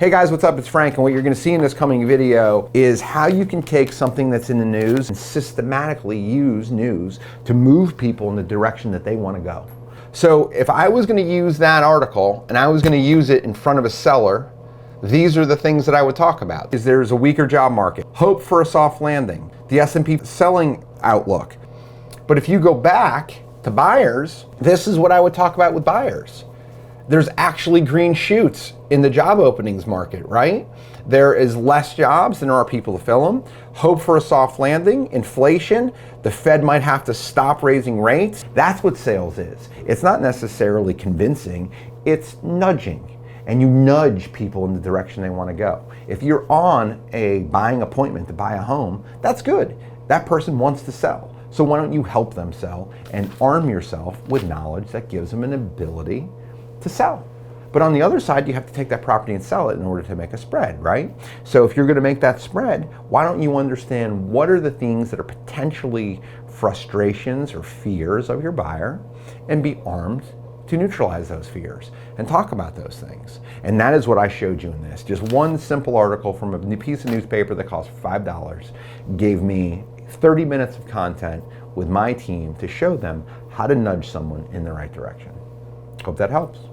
Hey guys, what's up? It's Frank, and what you're going to see in this coming video is how you can take something that's in the news and systematically use news to move people in the direction that they want to go. So if I was going to use that article and I was going to use it in front of a seller, these are the things that I would talk about. Is there's a weaker job market, hope for a soft landing, the S&P selling outlook. But if you go back to buyers, this is what I would talk about with buyers. There's actually green shoots in the job openings market, right? There is less jobs than there are people to fill them. Hope for a soft landing, inflation, the Fed might have to stop raising rates. That's what sales is. It's not necessarily convincing, it's nudging. And you nudge people in the direction they want to go. If you're on a buying appointment to buy a home, that's good. That person wants to sell. So why don't you help them sell and arm yourself with knowledge that gives them an ability to sell. But on the other side, you have to take that property and sell it in order to make a spread, right? So if you're going to make that spread, why don't you understand what are the things that are potentially frustrations or fears of your buyer and be armed to neutralize those fears and talk about those things. And that is what I showed you in this. Just one simple article from a piece of newspaper that cost $5 gave me 30 minutes of content with my team to show them how to nudge someone in the right direction. Hope that helps.